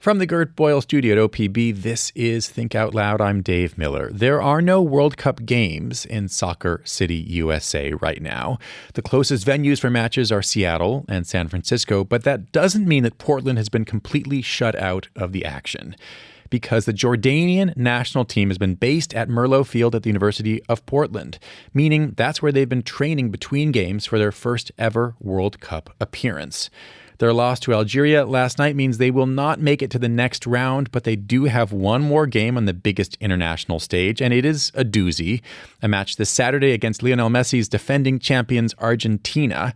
From the Gert Boyle studio at OPB, this is Think Out Loud. I'm Dave Miller. There are no World Cup games in Soccer City, USA right now. The closest venues for matches are Seattle and San Francisco, but that doesn't mean that Portland has been completely shut out of the action, because the Jordanian national team has been based at Merlo Field at the University of Portland, meaning that's where they've been training between games for their first ever World Cup appearance. Their loss to Algeria last night means they will not make it to the next round, but they do have one more game on the biggest international stage, and it is a doozy. A match this Saturday against Lionel Messi's defending champions Argentina.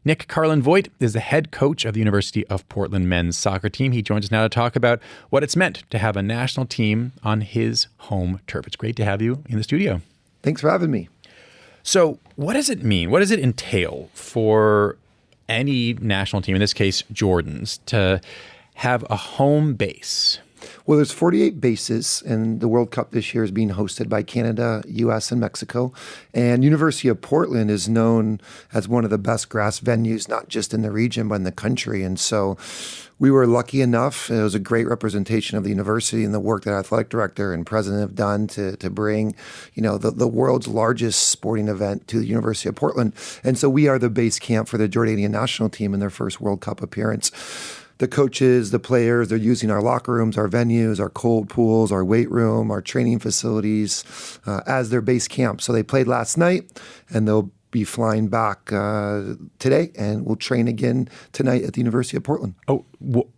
Nick Carlin-Voigt is the head coach of the University of Portland men's soccer team. He joins us now to talk about what it's meant to have a national team on his home turf. It's great to have you in the studio. Thanks for having me. So what does it mean? What does it entail for any national team, in this case Jordan's, to have a home base? Well, there's 48 bases, and the World Cup this year is being hosted by Canada, U.S., and Mexico. And University of Portland is known as one of the best grass venues, not just in the region, but in the country. And so we were lucky enough. It was a great representation of the university and the work that athletic director and president have done to bring, the world's largest sporting event to the University of Portland. And so we are the base camp for the Jordanian national team in their first World Cup appearance. The coaches, the players, they're using our locker rooms, our venues, our cold pools, our weight room, our training facilities as their base camp. So they played last night, and they'll be flying back today, and we'll train again tonight at the University of Portland. Oh,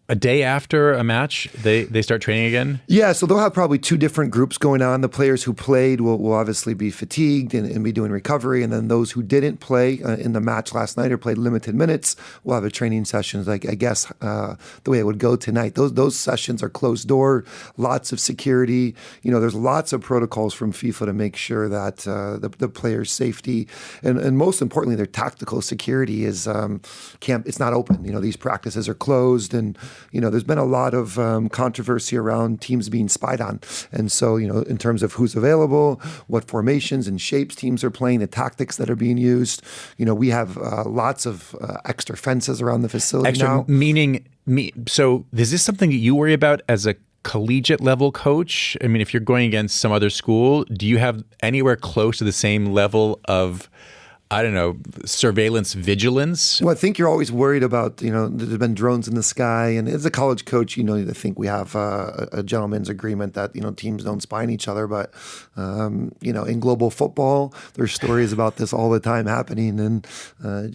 a day after a match, they start training again? Yeah, so they'll have probably two different groups going on. The players who played will obviously be fatigued and be doing recovery, and then those who didn't play in the match last night or played limited minutes will have a training sessions, like I guess the way it would go tonight. Those sessions are closed door, lots of security. There's lots of protocols from FIFA to make sure that the players' safety and most importantly, their tactical security is it's not open. These practices are closed, and there's been a lot of controversy around teams being spied on. And so, in terms of who's available, what formations and shapes teams are playing, the tactics that are being used, we have lots of extra fences around the facility now. So is this something that you worry about as a collegiate level coach? I mean, if you're going against some other school, do you have anywhere close to the same level of, surveillance vigilance? Well, I think you're always worried about, there's been drones in the sky. And as a college coach, I think we have a gentleman's agreement that, teams don't spy on each other. But, in global football, there's stories about this all the time happening. And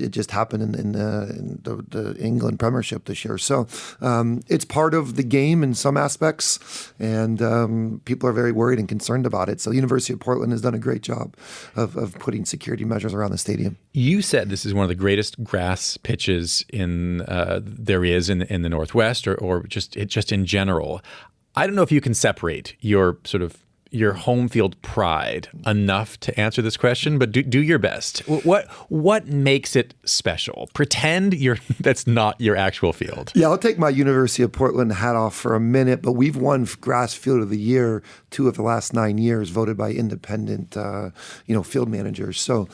it just happened in the England Premiership this year. So it's part of the game in some aspects. And people are very worried and concerned about it. So the University of Portland has done a great job of putting security measures around the stadium. You said this is one of the greatest grass pitches there is in the Northwest, or just in general. I don't know if you can separate your home field pride enough to answer this question, but do your best. What makes it special? Pretend that's not your actual field. Yeah, I'll take my University of Portland hat off for a minute, but we've won Grass Field of the Year 2 of the last 9 years, voted by independent, field managers. So.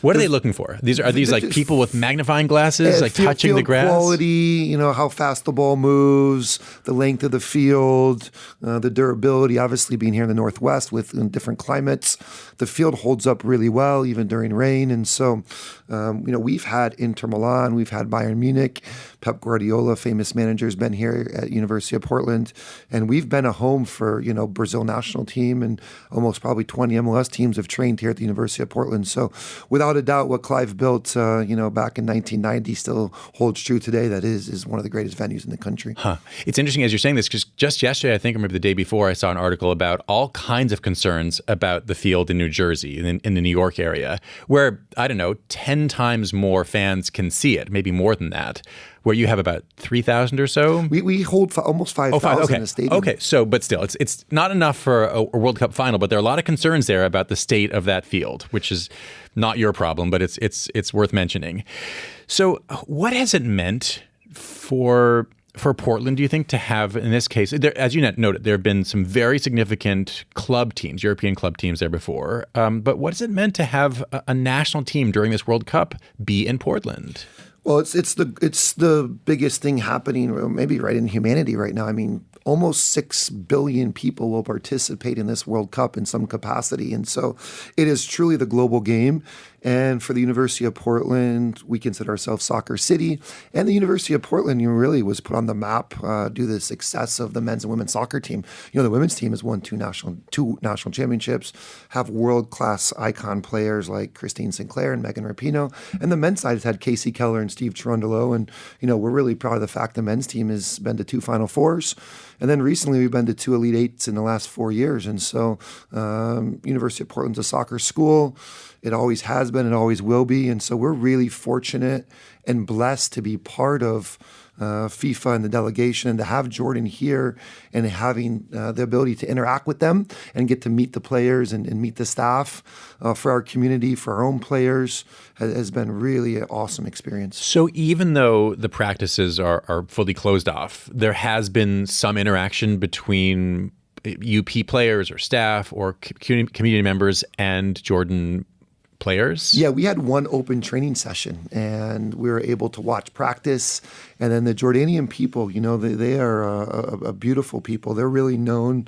What are they looking for? Are these like people with magnifying glasses, like touching the grass? Quality, how fast the ball moves, the length of the field, the durability. Obviously, being here in the Northwest with different climates, the field holds up really well even during rain. And so, we've had Inter Milan, we've had Bayern Munich, Pep Guardiola, famous manager, has been here at University of Portland, and we've been a home for Brazil national team, and almost probably 20 MLS teams have trained here at the University of Portland. So, without a doubt, what Clive built, back in 1990 still holds true today. That is one of the greatest venues in the country. Huh. It's interesting as you're saying this, because just yesterday, I think, or maybe the day before, I saw an article about all kinds of concerns about the field in New Jersey, in the New York area, where, 10 times more fans can see it, maybe more than that, where you have about 3,000 or so? We hold almost 5,000 in the stadium. Okay, so, but still, it's not enough for a World Cup final, but there are a lot of concerns there about the state of that field, which is not your problem, but it's worth mentioning. So what has it meant for Portland, do you think, to have, in this case, as you noted, there have been some very significant club teams, European club teams there before, but what has it meant to have a national team during this World Cup be in Portland? Well, it's the biggest thing happening, maybe right in humanity right now. I mean, almost 6 billion people will participate in this World Cup in some capacity. And so it is truly the global game. And for the University of Portland, we consider ourselves Soccer City. And the University of Portland, really was put on the map due to the success of the men's and women's soccer team. The women's team has won two national championships, have world-class icon players like Christine Sinclair and Megan Rapinoe. And the men's side has had Casey Keller and Steve Cherundolo. And, we're really proud of the fact the men's team has been to 2 Final Fours. And then recently we've been to 2 Elite Eights in the last 4 years. And so University of Portland's a soccer school. It always has been, it always will be. And so we're really fortunate and blessed to be part of FIFA and the delegation, and to have Jordan here and having the ability to interact with them and get to meet the players and meet the staff for our community, for our own players, has been really an awesome experience. So even though the practices are fully closed off, there has been some interaction between UP players or staff or community members and Jordan players? Yeah, we had one open training session and we were able to watch practice. And then the Jordanian people, they are a beautiful people. They're really known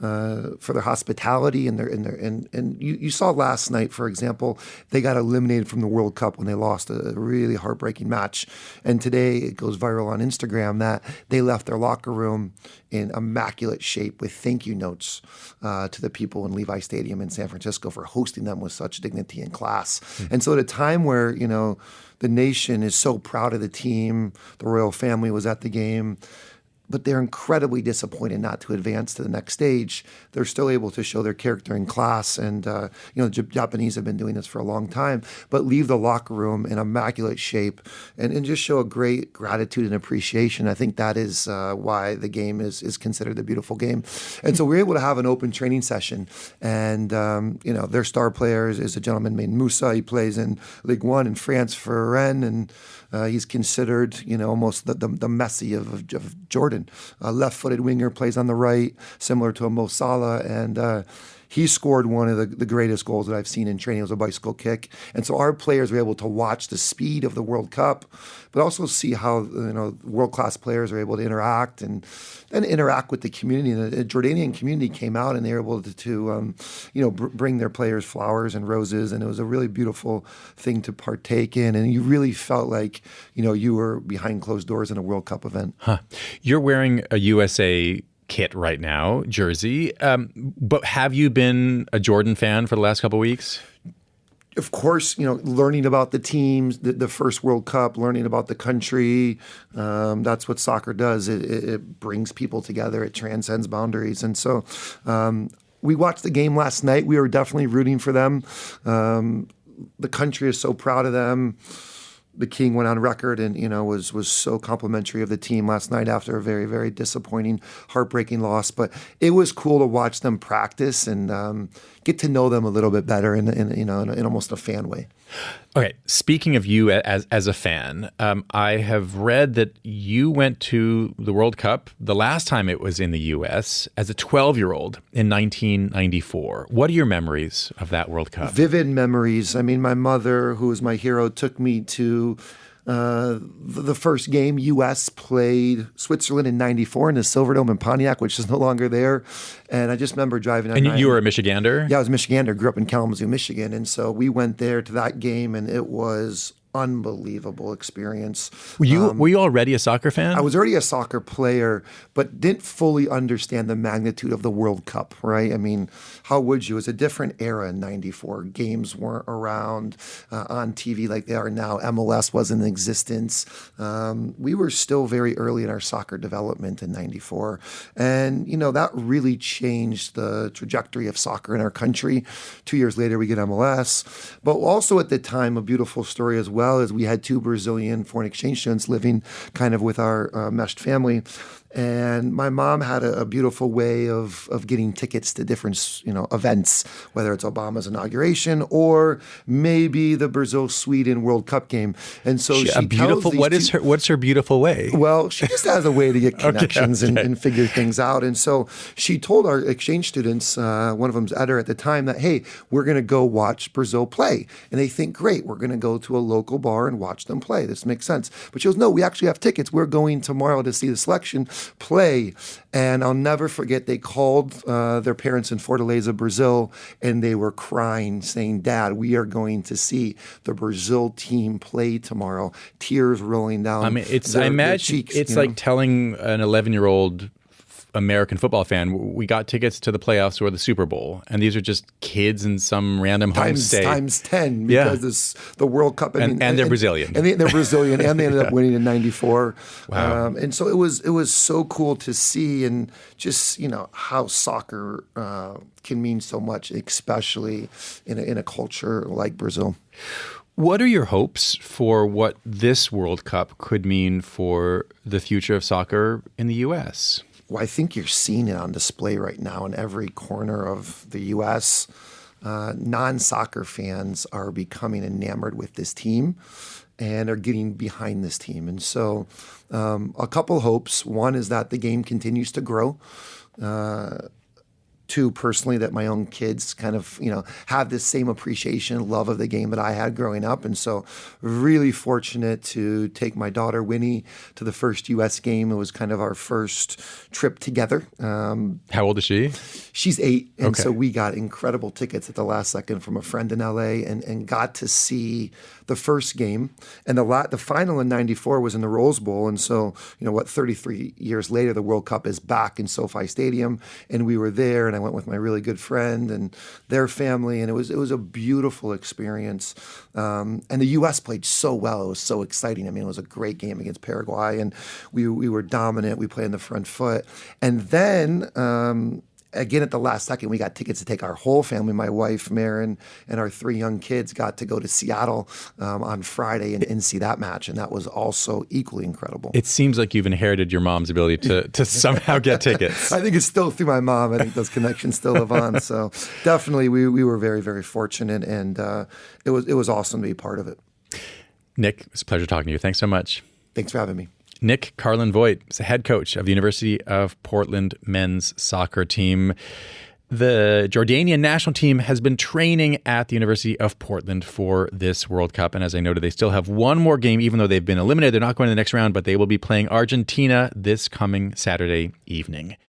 for their hospitality and you saw last night, for example, they got eliminated from the World Cup when they lost a really heartbreaking match. And today it goes viral on Instagram that they left their locker room in immaculate shape with thank you notes to the people in Levi Stadium in San Francisco for hosting them with such dignity and class. Mm-hmm. And so at a time where, the nation is so proud of the team, the royal family was at the game, but they're incredibly disappointed not to advance to the next stage. They're still able to show their character in class. And, the Japanese have been doing this for a long time, but leave the locker room in immaculate shape and just show a great gratitude and appreciation. I think that is why the game is considered a beautiful game. And so we're able to have an open training session. And, their star player is a gentleman named Moussa. He plays in Ligue 1 in France for Rennes. And he's considered, almost the Messi of Jordan. A left-footed winger, plays on the right, similar to a Mo Salah, and he scored one of the greatest goals that I've seen in training. It was a bicycle kick. And so our players were able to watch the speed of the World Cup, but also see how world-class players are able to interact and interact with the community. And the Jordanian community came out and they were able to bring their players flowers and roses. And it was a really beautiful thing to partake in. And you really felt like, you were behind closed doors in a World Cup event. Huh. You're wearing a USA kit right now, jersey. But have you been a Jordan fan for the last couple of weeks? Of course, learning about the teams, the first World Cup, learning about the country. That's what soccer does. It brings people together. It transcends boundaries. And so we watched the game last night. We were definitely rooting for them. The country is so proud of them. The King went on record and, was so complimentary of the team last night after a very, very disappointing, heartbreaking loss. But it was cool to watch them practice and get to know them a little bit better in almost a fan way. Okay, speaking of you as a fan, I have read that you went to the World Cup the last time it was in the U.S. as a 12-year-old in 1994. What are your memories of that World Cup? Vivid memories. I mean, my mother, who was my hero, took me to the first game. U.S. played Switzerland in 94 in the Silverdome in Pontiac, which is no longer there. And I just remember driving. And you were a Michigander? Yeah, I was a Michigander. Grew up in Kalamazoo, Michigan. And so we went there to that game, and it was unbelievable experience. Were you already a soccer fan? I was already a soccer player, but didn't fully understand the magnitude of the World Cup, right? I mean, how would you? It was a different era in 94. Games weren't around on TV like they are now. MLS wasn't in existence. We were still very early in our soccer development in 94. And, that really changed the trajectory of soccer in our country. 2 years later, we get MLS. But also at the time, a beautiful story as well, as we had 2 Brazilian foreign exchange students living kind of with our meshed family. And my mom had a beautiful way of getting tickets to different, events, whether it's Obama's inauguration or maybe the Brazil-Sweden World Cup game. And so what's her beautiful way? Well, she just has a way to get connections and figure things out. And so she told our exchange students, one of them's Eder at the time, that, hey, we're going to go watch Brazil play. And they think, great, we're going to go to a local bar and watch them play. This makes sense. But she goes, no, we actually have tickets. We're going tomorrow to see the selection. play. And I'll never forget, they called their parents in Fortaleza, Brazil, and they were crying, saying, "Dad, we are going to see the Brazil team play tomorrow." Tears rolling down. I mean, I imagine cheeks, it's like telling an 11-year-old American football fan, we got tickets to the playoffs or the Super Bowl, and these are just kids in some random home state. Times 10, because the World Cup. And they're Brazilian. And they're Brazilian, and they ended up winning in '94. Wow. And so it was so cool to see, and just, how soccer can mean so much, especially in a culture like Brazil. What are your hopes for what this World Cup could mean for the future of soccer in the U.S.? Well, I think you're seeing it on display right now in every corner of the U.S. Non-soccer fans are becoming enamored with this team and are getting behind this team. And so a couple hopes. One is that the game continues to grow. Two, personally, that my own kids kind of, have this same appreciation, love of the game that I had growing up. And so really fortunate to take my daughter, Winnie, to the first U.S. game. It was kind of our first trip together. How old is she? She's 8. And Okay. so we got incredible tickets at the last second from a friend in L.A. and got to see the first game. And the final in '94 was in the Rose Bowl. And so, 33 years later, the World Cup is back in SoFi Stadium. And we were there, and I went with my really good friend and their family. And it was a beautiful experience. And the U.S. played so well. It was so exciting. I mean, it was a great game against Paraguay. And we were dominant. We played on the front foot. And then again, at the last second, we got tickets to take our whole family. My wife, Marin, and our 3 young kids got to go to Seattle on Friday and see that match. And that was also equally incredible. It seems like you've inherited your mom's ability to somehow get tickets. I think it's still through my mom. I think those connections still live on. So definitely we were very, very fortunate. And it was awesome to be part of it. Nick, it's a pleasure talking to you. Thanks so much. Thanks for having me. Nick Carlin-Voigt is the head coach of the University of Portland men's soccer team. The Jordanian national team has been training at the University of Portland for this World Cup. And as I noted, they still have one more game, even though they've been eliminated. They're not going to the next round, but they will be playing Argentina this coming Saturday evening.